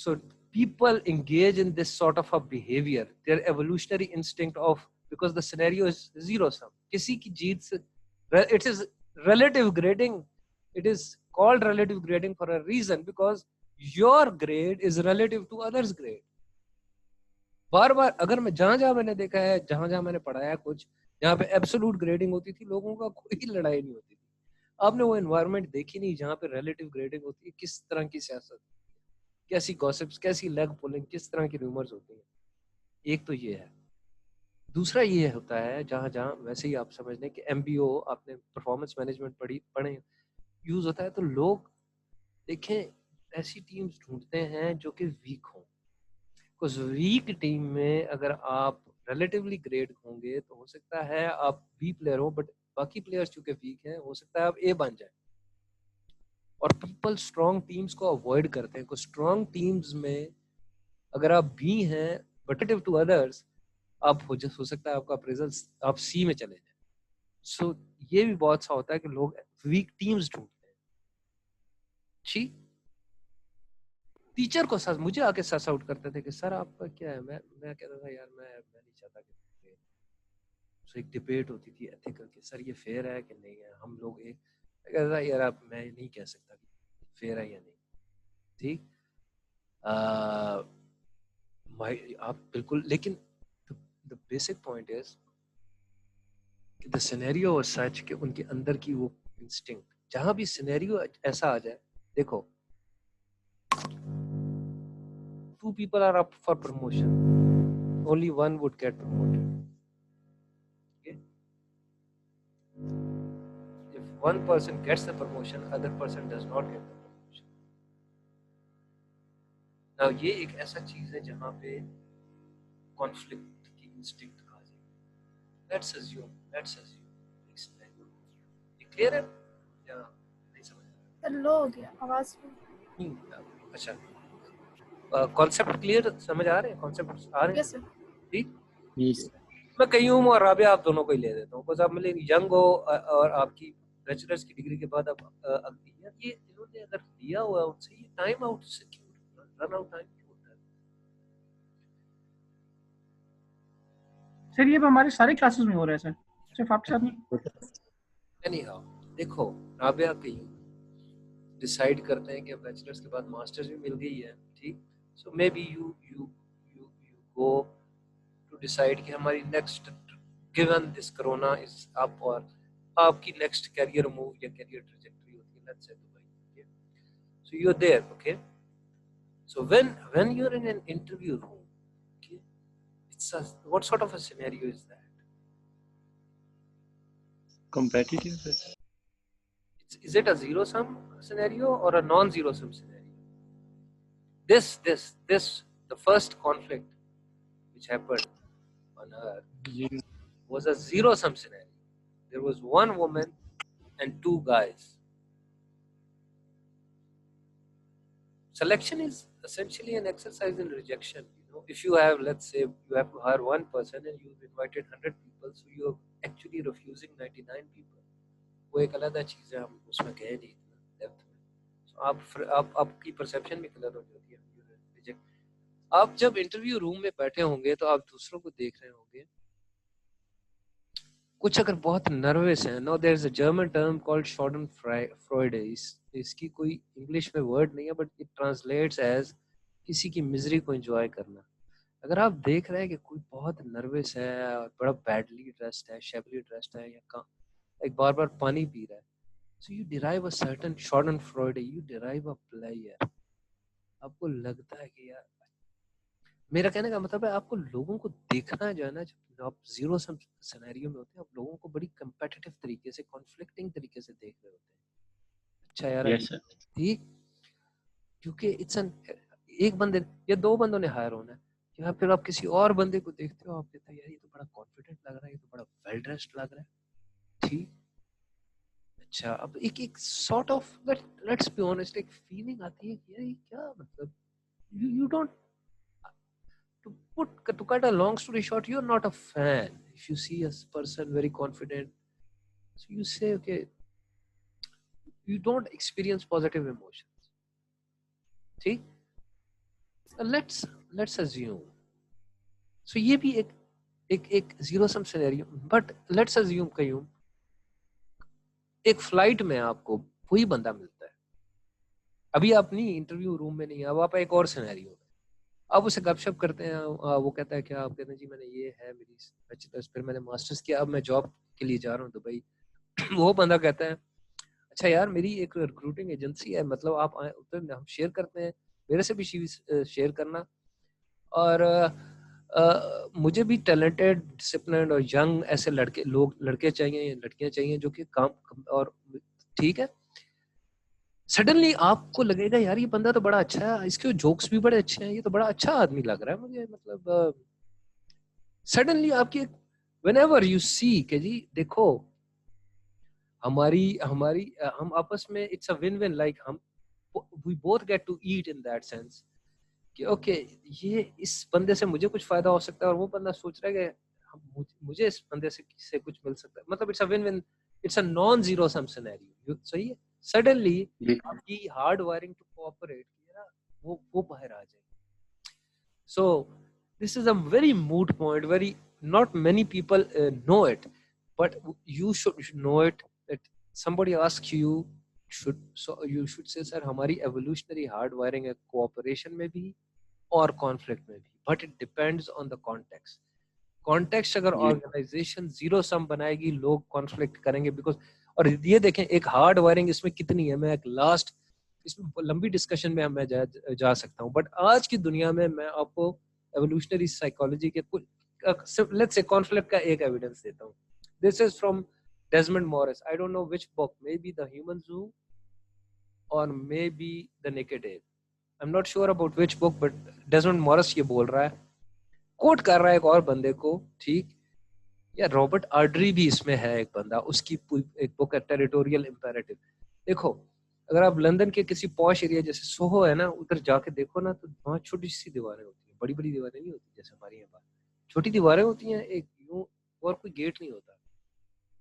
So people engage in this sort of a behavior, their evolutionary instinct of, because the scenario is zero sum. किसी की जीत से, it is relative grading. It is called relative grading for a reason, because your grade is relative to others' grade. बार बार अगर मैं जहां मैंने देखा है, जहां मैंने पढ़ाया कुछ, जहाँ पे एब्सोल्यूट ग्रेडिंग होती थी, लोगों का कोई लड़ाई नहीं होती थी. आपने वो एनवायरनमेंट देखी नहीं जहाँ पे रिलेटिव ग्रेडिंग होती है. किस तरह की सियासत, कैसी गॉसिप्स, कैसी लेग पुलिंग, किस तरह की रूमर्स होती हैं. एक तो ये है. दूसरा ये होता है, जहाँ वैसे ही आप समझ लें कि MBO आपने परफॉर्मेंस मैनेजमेंट पढ़े यूज होता है, तो लोग देखें ऐसी टीम्स ढूंढते हैं जो कि वीक हों. कुछ वीक टीम में अगर आप रिलेटिवली ग्रेड होंगे तो हो सकता है आप बी प्लेयर हो, बट बाकी प्लेयर्स चूंकि वीक हैं, हो सकता है आप ए बन जाए. और पीपल स्ट्रॉन्ग टीम्स को अवॉइड करते हैं. कुछ स्ट्रॉन्ग टीम्स में अगर आप बी हैं बट रिलेटिव टू अदर्स, आप हो सकता है आपका अप्रेजल आप सी में चले जाए. सो ये भी बहुत सा होता है कि लोग वीक टीम्स ढूंढते हैं. ठीक, टीचर को मुझे आके सस आउट करते थे कि सर आपका क्या है. मैं कहता था यार मैं नहीं चाहता कि तो एक डिबेट होती थी एथिकल की, सर ये फेयर है कि नहीं है. हम लोग एक कहता था यार आप, मैं नहीं कह सकता कि फेयर है या नहीं. ठीक, आप बिल्कुल, लेकिन the basic point is the scenario और सच के उनके अंदर की वो इंस्टिंक्ट, जहां भी सिनेरियो ऐसा आ जाए. देखो, 2 people are up for promotion, only one would get promoted. Okay? If one person gets the promotion, other person does not get the promotion. Now ये एक ऐसा चीज है जहां पे कॉन्फ्लिक्ट की इंस्टिंक्ट आ जाएगी. Let's assume एक scenario. ये क्लियर है या नहीं समझ आ रहा? लो हो गया आवाज नहीं, अच्छा, कॉन्सेप्ट क्लियर समझ आ रहे हैं? कॉन्सेप्ट आ रहे हैं? Yes sir. ठीक, Yes. मैं कहीं हूँ और राबिया आप दोनों को ही ले देता हूँ, बिकॉज आप मतलब यंग हो और आपकी बैचलर्स की डिग्री के बाद आप यार ये इन्होंने अगर लिया हुआ है उनसे, ये टाइम आउट से क्यों, रन आउट टाइम क्यों होता है? सर ये हमारे सारे क्लासेस में हो रहा है सर, सिर्फ आपके साथ नहीं. एनीहाउ, देखो राबिया कहीं डिसाइड करते हैं कि बैचलर्स के बाद मास्टर्स भी मिल गई है. ठीक, so may be you go to decide कि हमारी next, given this corona is up, और आपकी नेक्स्ट कैरियर मूव या कैरियर ट्रैजेक्टरी होती है, let's say Dubai. So you are there. Okay, so when you are in an interview room, okay, it's a, what sort of a scenario is that? Competitive. Is it a zero sum scenario or a non zero sum scenario? This the first conflict which happened on Earth was a zero sum scenario. There was one woman and 2 guys. Selection is essentially an exercise in rejection. You know, if you have, let's say, you have to hire one person and you've invited 100 people, so you're actually refusing 99 people. वो एक अलग चीज़ है, हम उसमें गए नहीं depth में. So आपकी परसेप्शन भी गलत हो जाती है. आप जब इंटरव्यू रूम में बैठे होंगे तो आप दूसरों को देख रहे होंगे, कुछ अगर बहुत नर्वस हैं. No, there is a German term called schadenfreude. इसकी कोई इंग्लिश में वर्ड नहीं है, बट इट ट्रांसलेट्स एज किसी की मिजरी को एंजॉय करना. अगर आप देख रहे हैं कि कोई बहुत नर्वस है और बड़ा बैडली ड्रेस्ड है, शैबली ड्रेस्ड है, या एक बार पानी पी रहा है, so you derive a certain Schadenfreude, you derive a pleasure. आपको लगता है कि यार, मेरा कहने का मतलब है आपको लोगों को देखना जो है ना, जब आप जीरो सम सिनेरियो में होते हैं, आप लोगों को बड़ी कंपेटिटिव तरीके से, कॉन्फ्लिक्टिंग तरीके से देख रहे होते हैं. अच्छा यार, Yes, sir. ठीक, क्योंकि इट्स एन, एक बंदे या 2 बंदों ने हायर होना है, या फिर आप किसी और बंदे को देखते हो, आप कहते हैं यार ये तो बड़ा कॉन्फिडेंट लग रहा है, ये तो बड़ा वेल ड्रेस्ड लग रहा है. ठीक, अच्छा, अब एक sort of, let's be honest, एक फीलिंग आती है कि यार ये क्या मतलब, you don't, to cut a long story short, you're not a fan if you see a person very confident, so you say okay, you don't experience positive emotions. See, let's assume, so ये भी एक zero sum scenario, but let's assume कहीं एक flight में आपको वही बंदा मिलता है, अभी आप नहीं इंटरव्यू रूम में नहीं, अब आप एक और सिनेरियो में, आप उसे गपशप करते हैं, वो कहता है क्या, आप कहते हैं जी मैंने ये है मेरी बैचलर्स, फिर मैंने मास्टर्स किया, अब मैं जॉब के लिए जा रहा हूँ दुबई। वो बंदा कहता है अच्छा यार मेरी एक रिक्रूटिंग एजेंसी है, मतलब आप आए तो हम शेयर करते हैं, मेरे से भी शेयर करना, और मुझे भी टैलेंटेड डिसिप्लिन और यंग ऐसे लड़के चाहिए, लड़कियां चाहिए जो कि काम, और ठीक है, सडनली आपको लगेगा यार ये बंदा तो बड़ा अच्छा है, इसके जोक्स भी बड़े अच्छे हैं, ये तो बड़ा अच्छा आदमी लग रहा है मुझे, मतलब सडनली आपकी व्हेनेवर यू सी कि जी देखो हमारी हमारी हम आपस में it's a win win, like हम we both get to eat in that sense कि ओके ये इस बंदे से मुझे कुछ फायदा हो सकता है, और वो बंदा सोच रहा है कि मुझे इस बंदे से कुछ मिल सकता है, मतलब it's a win win, it's a non zero sum scenario, सही है। सडनली आपकी हार्ड वायरिंग टू कोऑपरेट वो बाहर आ जाएगी। So this is a very moot point, very not many people know it, but you should know it, that somebody asks you should, so you should say sir हमारी evolutionary hard wiring है cooperation में भी और conflict में भी, but it depends on the context. Context अगर organization zero sum बनाएगी, लोग conflict करेंगे because, और ये देखें एक hard wiring इसमें कितनी है, मैं एक last, इसमें लंबी डिस्कशन में मैं जा सकता हूँ, बट आज की दुनिया में मैं आपको एवोल्यूशनरी साइकोलॉजी के कुछ लेट्स से कॉन्फ्लिक्ट का एक एविडेंस देता हूँ। This is from Desmond Morris, I don't know which book, may be the human जू और may be the naked app, I am not sure about which book, but Desmond Morris ये बोल रहा है, कोट कर रहा है एक और बंदे को, ठीक, या रॉबर्ट आर्डरी भी इसमें है एक बंदा, उसकी एक बुक है टेरिटोरियल इंपेरेटिव। देखो अगर आप लंदन के किसी पॉश एरिया जैसे सोहो है ना, उधर जाके देखो ना, तो वहाँ छोटी सी दीवारें होती हैं, बड़ी बड़ी दीवारें नहीं होती जैसे हमारे यहाँ पर, छोटी दीवारें होती हैं एक यूं, और कोई गेट नहीं होता,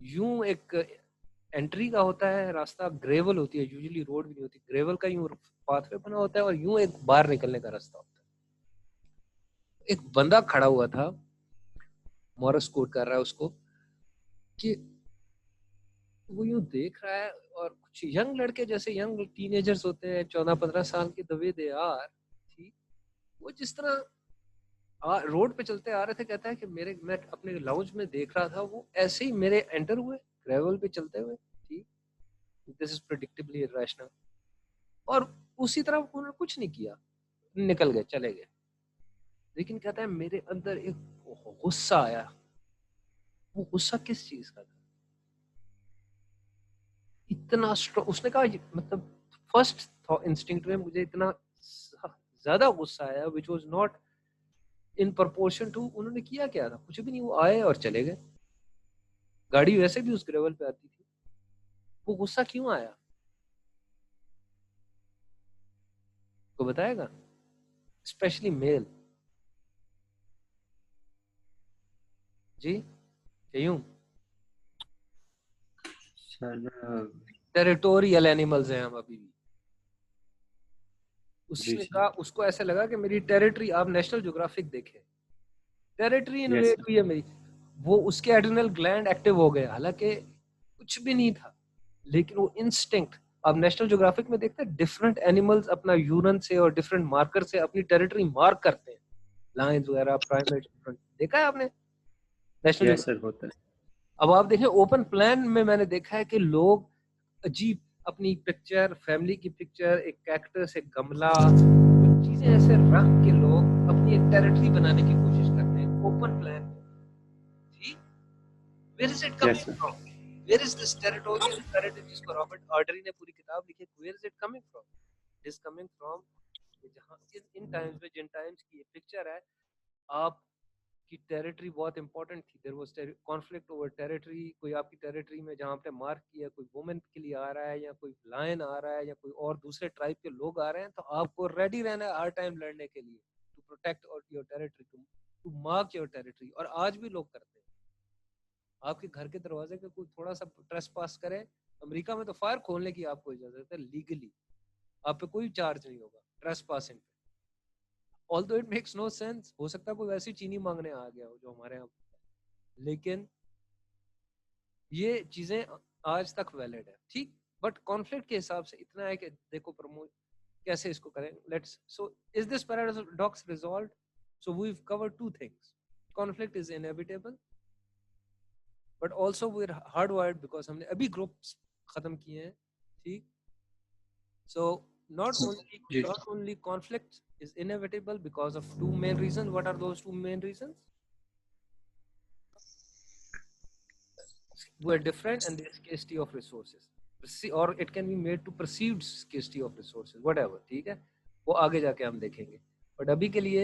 यूं एक एंट्री का होता है रास्ता, ग्रेवल होती है, यूजुअली रोड भी नहीं होती, ग्रेवल का यूं पाथवे बना होता है, और यूं एक बाहर निकलने का रास्ता होता है। एक बंदा खड़ा हुआ था, मॉरिस कोट कर रहा है उसको, कि वो यूं देख रहा है, और कुछ यंग लड़के जैसे यंग टीनेजर्स होते हैं 14-15 साल के, द वे दे आर, ठीक, वो जिस तरह रोड पे चलते आ रहे थे, कहता है कि मैं अपने लाउंज में देख रहा था, वो ऐसे ही मेरे एंटर हुए ग्रेवल पे चलते हुए, ठीक, दिस इज प्रेडिक्टेबली इरेशनल, और उसी तरह उन्होंने कुछ नहीं किया, निकल गए, चले गए, लेकिन कहता है मेरे अंदर एक गुस्सा आया, वो गुस्सा किस चीज का था, इतना स्ट्रॉन्ग, उसने कहा मतलब फर्स्ट इंस्टिंक्ट में मुझे इतना ज्यादा गुस्सा आया, which was not in proportion to, उन्होंने किया क्या था, कुछ भी नहीं, वो आए और चले गए, गाड़ी वैसे भी उस ग्रेवल पे आती थी, वो गुस्सा क्यों आया, को बताएगा, स्पेशली मेल जी, क्यों, टेरिटोरियल एनिमल्स हैं हम अभी भी, उसने कहा, उसको ऐसे लगा कि मेरी टेरिटरी, आप नेशनल ज्योग्राफिक देखें, टेरिटरी इन्वेड हुई है मेरी, वो उसके एड्रिनल ग्लैंड एक्टिव हो गए, हालांकि कुछ भी नहीं था, लेकिन वो इंस्टिंक्ट, आप नेशनल ज्योग्राफिक में देखते हैं डिफरेंट एनिमल्स अपना यूरन से और डिफरेंट मार्कर से अपनी टेरिटरी मार्क करते हैं, लायंस वगैरह, प्राइमेट, देखा है आपने नेशनल ज्योग्राफिक होता है। अब आप देखें ओपन प्लान में, मैंने देखा है कि लोग अजीब अपनी पिक्चर, फैमिली की पिक्चर, एक कैक्टस, एक गमला, कुछ चीजें ऐसे रख के लोग अपनी एक टेरिटरी बनाने की कोशिश करते हैं ओपन प्लान में, ठीक, where is it coming from, where is this territorial imperative जिसको रॉबर्ट ऑर्डरी ने पूरी किताब लिखी, where is it coming from, it is coming from, जहां इन टाइम्स में, जिन टाइम्स की ये पिक्चर है, आप की टेरिटरी बहुत इंपॉर्टेंट थी, there was conflict over territory, कोई आपकी टेरिटरी में जहां आपने मार्क किया कोई वुमेन के लिए आ रहा है, या कोई लायन आ रहा है, या कोई और दूसरे ट्राइब के लोग आ रहे हैं, तो आपको रेडी रहना है हर टाइम लड़ने के लिए, to protect your territory, to mark your territory, और आज भी लोग करते हैं, आपके घर के दरवाजे पे कोई थोड़ा सा ट्रेस पास करे, अमेरिका में तो फायर खोलने की आपको इजाजत है लीगली, आप पे कोई चार्ज नहीं होगा ट्रेस पासिंग पे, although it makes no sense, हो सकता है कोई वैसी चीनी मांगने आ गया हो जो हमारे यहाँ, लेकिन ये चीजें आज तक वैलिड है, ठीक। बट कॉन्फ्लिक्ट के हिसाब से इतना है कि देखो प्रमोद कैसे इसको करें, let's, so is this paradox resolved? So we have covered two things, conflict is inevitable but also we are hardwired, because हमने अभी ग्रुप्स खत्म किए हैं, ठीक। So not only conflict is inevitable because of two main reasons. What are those two main reasons? We're different and there's scarcity of resources, or it can be made to perceived scarcity of resources, whatever, ठीक है, वो आगे जाके हम देखेंगे। But अभी के लिए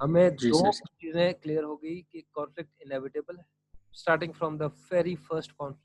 हमें दो चीजें क्लियर हो गई कि कॉन्फ्लिक्ट इनएविटेबल है, starting from the very first conflict